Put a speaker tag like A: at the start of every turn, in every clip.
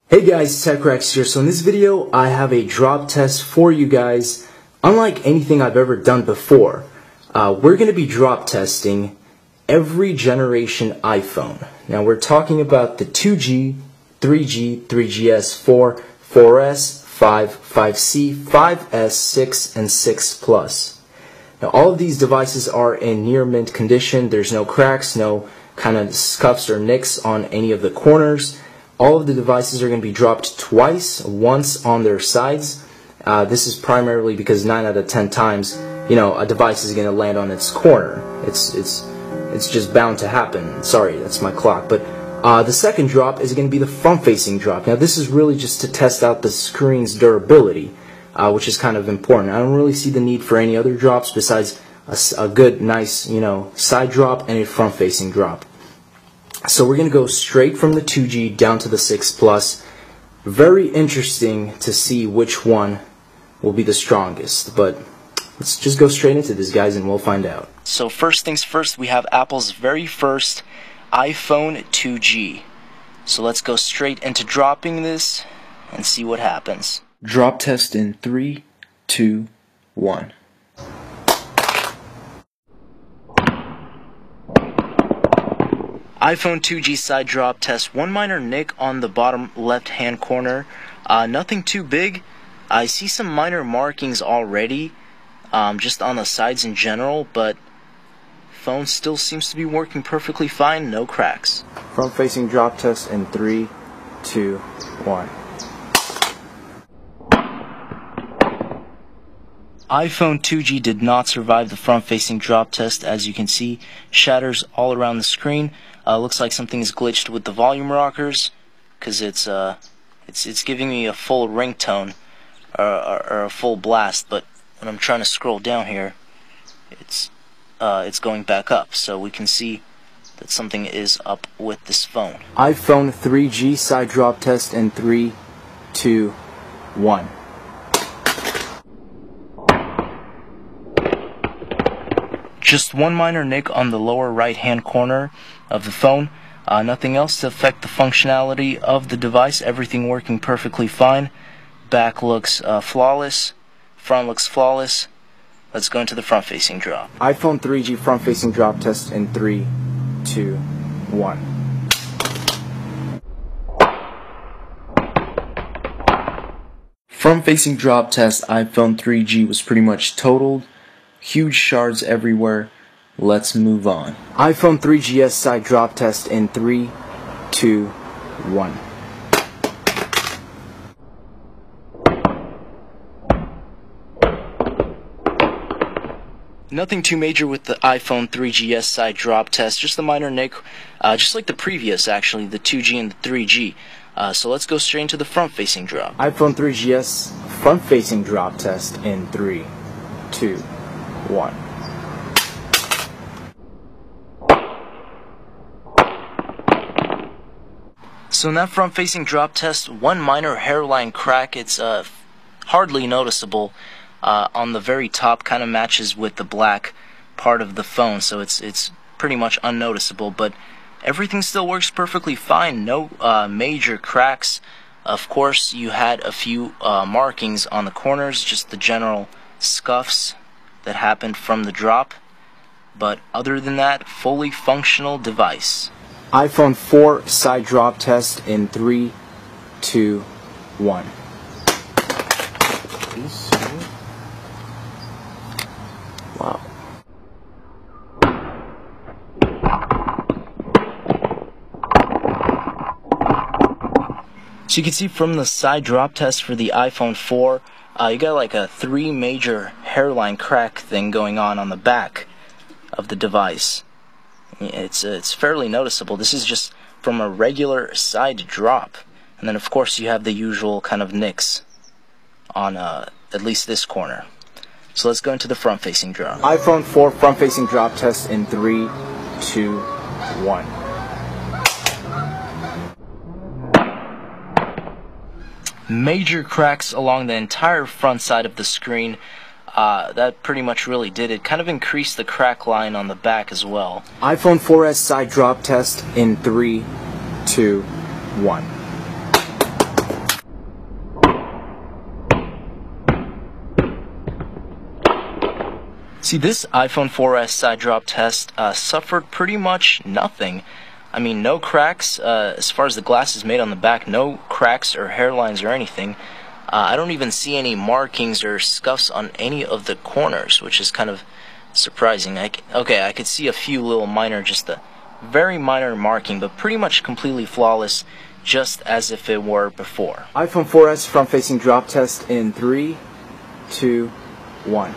A: Hey guys, TechRex here. So in this video, I have a drop test for you guys. Unlike anything I've ever done before, we're going to be drop testing every generation iPhone. Now we're talking about the 2G, 3G, 3GS, 4, 4S, 5, 5C, 5S, 6, and 6 Plus. Now all of these devices are in near mint condition. There's no cracks, no kind of scuffs or nicks on any of the corners. All of the devices are going to be dropped twice, once on their sides. This is primarily because 9 out of 10 times, a device is going to land on its corner. It's just bound to happen. Sorry, that's my clock. But the second drop is going to be the front-facing drop. Now, this is really just to test out the screen's durability, which is kind of important. I don't really see the need for any other drops besides a good, nice, side drop and a front-facing drop. So we're going to go straight from the 2G down to the 6 Plus. Very interesting to see which one will be the strongest. But let's just go straight into this, guys, and we'll find out. So first things first, we have Apple's very first iPhone 2G. So let's go straight into dropping this and see what happens. Drop test in 3, 2, 1. iPhone 2G side drop test. One minor nick on the bottom left hand corner. Nothing too big. I see some minor markings already, just on the sides in general, but phone still seems to be working perfectly fine. No cracks. Front facing drop test in 3, 2, 1. iPhone 2G did not survive the front-facing drop test. As you can see, shatters all around the screen. Looks like something is glitched with the volume rockers, because it's giving me a full ringtone or a full blast. But when I'm trying to scroll down here, it's going back up. So we can see that something is up with this phone. iPhone 3G side drop test in 3, 2, 1. Just one minor nick on the lower right hand corner of the phone. Nothing else to affect the functionality of the device. Everything working perfectly fine. Back looks flawless. Front looks flawless. Let's go into the front facing drop. iPhone 3G front facing drop test in 3, 2, 1. Front facing drop test iPhone 3G was pretty much totaled. Huge shards everywhere. Let's move on. iPhone 3GS side drop test in 3, 2, 1. Nothing too major with the iPhone 3GS side drop test. Just a minor nick, just like the previous, actually, the 2G and the 3G. So let's go straight into the front-facing drop. iPhone 3GS front-facing drop test in 3, 2, 1. So in that front-facing drop test, one minor hairline crack. It's hardly noticeable on the very top. Kind of matches with the black part of the phone, so it's pretty much unnoticeable. But everything still works perfectly fine. No major cracks. Of course, you had a few markings on the corners, just the general scuffs that happened from the drop, but other than that, fully functional device. iPhone 4 side drop test in 3, 2, 1. Wow. So you can see from the side drop test for the iPhone 4, you got like a 3 major hairline crack thing going on the back of the device. It's fairly noticeable. This is just from a regular side drop. And then of course you have the usual kind of nicks on at least this corner. So let's go into the front-facing drop. iPhone 4 front-facing drop test in 3, 2, 1. Major cracks along the entire front side of the screen. That pretty much really did it. Kind of increased the crack line on the back as well. iPhone 4S side drop test in 3, 2, 1. See, this iPhone 4S side drop test suffered pretty much nothing. I mean, no cracks, as far as the glass is made on the back, no cracks or hairlines or anything. I don't even see any markings or scuffs on any of the corners, which is kind of surprising. Okay, I could see a few little minor, just a very minor marking, but pretty much completely flawless, just as if it were before.
B: iPhone 4S front-facing drop test in 3, 2, 1.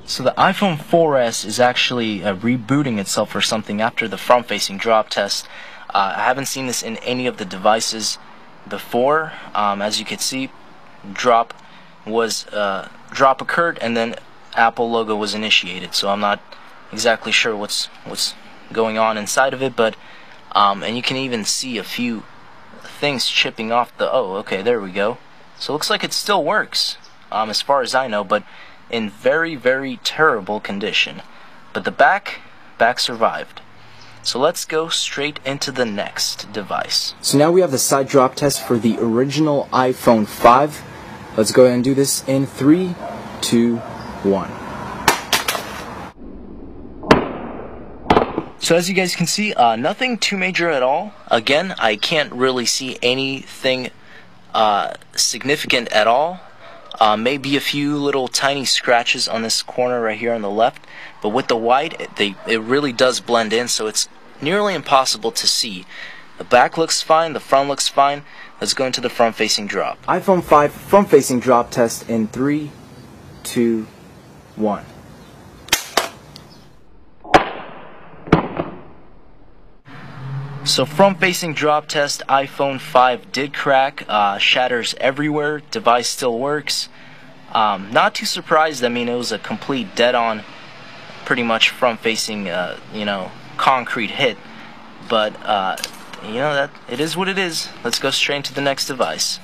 A: So the iPhone 4S is actually rebooting itself or something after the front-facing drop test. I haven't seen this in any of the devices before. As you can see, drop occurred and then Apple logo was initiated. So I'm not exactly sure what's going on inside of it, but and you can even see a few things chipping off the. Oh, okay, there we go. So it looks like it still works, as far as I know, but in very, very terrible condition. But the back survived. So let's go straight into the next device.
B: So now we have the side drop test for the original iPhone 5. Let's go ahead and do this in 3, 2, 1.
A: So as you guys can see, nothing too major at all. Again, I can't really see anything significant at all. Maybe a few little tiny scratches on this corner right here on the left, but with the white, it really does blend in, so it's nearly impossible to see. The back looks fine, the front looks fine. Let's go into the front-facing drop.
B: iPhone 5 front-facing drop test in 3, 2, 1.
A: So front-facing drop test, iPhone 5 did crack, shatters everywhere, device still works. Not too surprised. I mean, it was a complete dead-on, pretty much front-facing, concrete hit. But, that it is what it is. Let's go straight into the next device.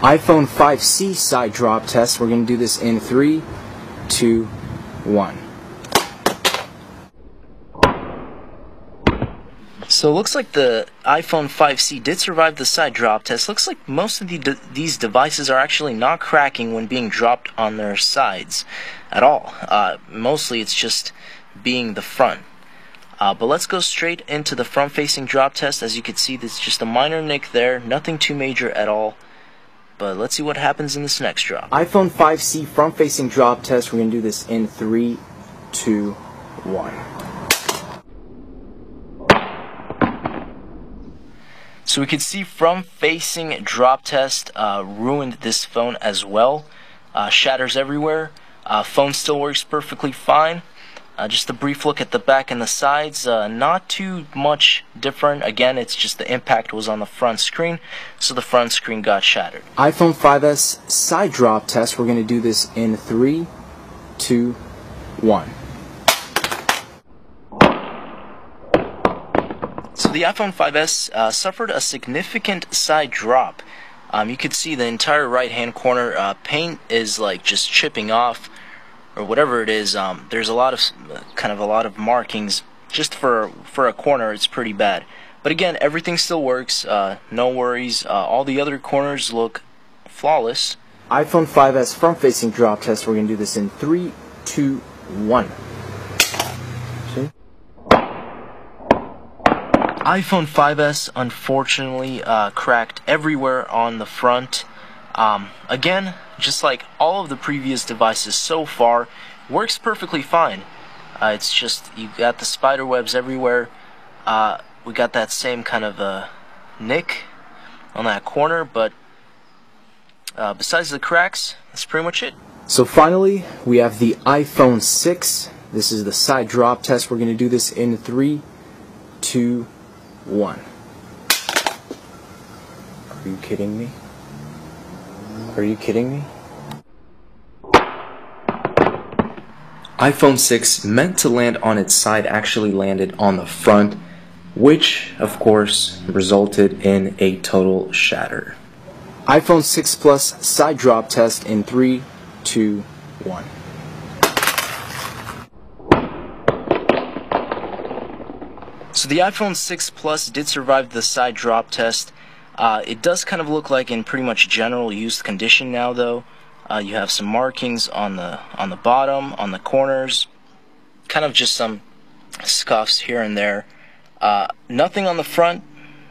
B: iPhone 5C side drop test. We're going to do this in 3, 2, 1.
A: So it looks like the iPhone 5C did survive the side drop test. Looks like most of these devices are actually not cracking when being dropped on their sides at all. Mostly it's just being the front. But let's go straight into the front-facing drop test. As you can see, there's just a minor nick there, nothing too major at all. But let's see what happens in this next drop.
B: iPhone 5C front-facing drop test. We're going to do this in 3, 2, 1.
A: So we can see front-facing drop test ruined this phone as well. Shatters everywhere. Phone still works perfectly fine. Just a brief look at the back and the sides. Not too much different. Again, it's just the impact was on the front screen, so the front screen got shattered.
B: iPhone 5S side drop test. We're going to do this in 3, 2, 1.
A: So the iPhone 5S suffered a significant side drop. You could see the entire right-hand corner paint is like just chipping off, or whatever it is. There's a lot of markings just for a corner. It's pretty bad. But again, everything still works. No worries. All the other corners look flawless.
B: iPhone 5S front-facing drop test. We're going to do this in 3, 2, 1.
A: iPhone 5S unfortunately cracked everywhere on the front. Again, just like all of the previous devices so far, works perfectly fine. It's just you got the spider webs everywhere. We got that same kind of nick on that corner, but besides the cracks, that's pretty much it.
B: So finally, we have the iPhone 6. This is the side drop test. We're going to do this in 3, 2, 1. Are you kidding me? Are you kidding me?
A: iPhone 6, meant to land on its side, actually landed on the front, which, of course, resulted in a total shatter.
B: iPhone 6 Plus side drop test in 3, 2, 1.
A: So the iPhone 6 Plus did survive the side drop test.
B: It does kind of look like in pretty much general used condition now, though. You have some markings on the bottom, on the corners, kind of just some scuffs here and there. Nothing on the front.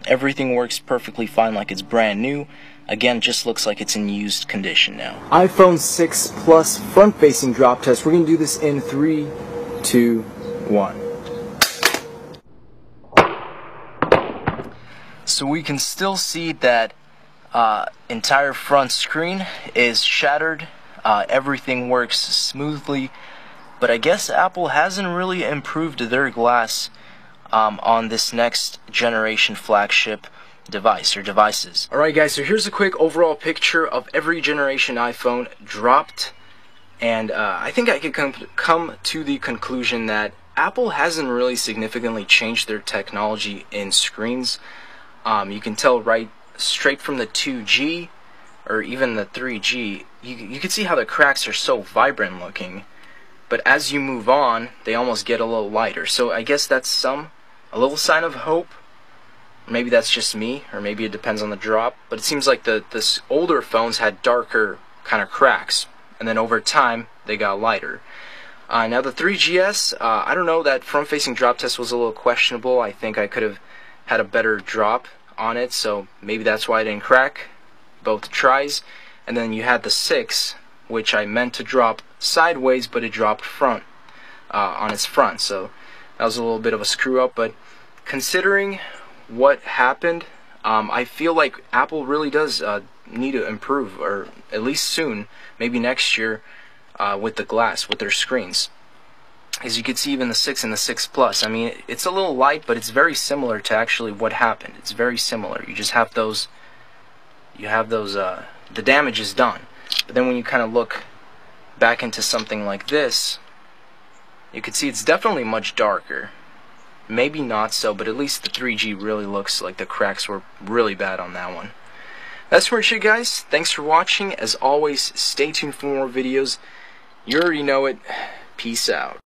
B: Everything works perfectly fine like it's brand new. Again, just looks like it's in used condition now.
A: iPhone 6 Plus front-facing drop test. We're going to do this in 3, 2, 1.
B: So we can still see that entire front screen is shattered. Everything works smoothly, but I guess Apple hasn't really improved their glass on this next generation flagship device or devices. Alright guys, so here's a quick overall picture of every generation iPhone dropped, and I think I could come to the conclusion that Apple hasn't really significantly changed their technology in screens. You can tell right straight from the 2G or even the 3G, you can see how the cracks are so vibrant looking, but as you move on they almost get a little lighter. So I guess that's a little sign of hope. Maybe that's just me, or maybe it depends on the drop, but it seems like the older phones had darker kind of cracks, and then over time they got lighter. Now the 3GS, I don't know, that front-facing drop test was a little questionable. I think I could have had a better drop on it, so maybe that's why it didn't crack both tries. And then you had the 6, which I meant to drop sideways, but it dropped front on its front, so that was a little bit of a screw up. But considering what happened, I feel like Apple really does need to improve, or at least soon, maybe next year, with the glass, with their screens. As you can see, even the 6 and the 6 Plus, I mean, it's a little light, but it's very similar to actually what happened. It's very similar. You just have those, the damage is done. But then when you kind of look back into something like this, you can see it's definitely much darker. Maybe not so, but at least the 3G really looks like the cracks were really bad on that one. That's pretty much it, guys. Thanks for watching. As always, stay tuned for more videos. You already know it. Peace out.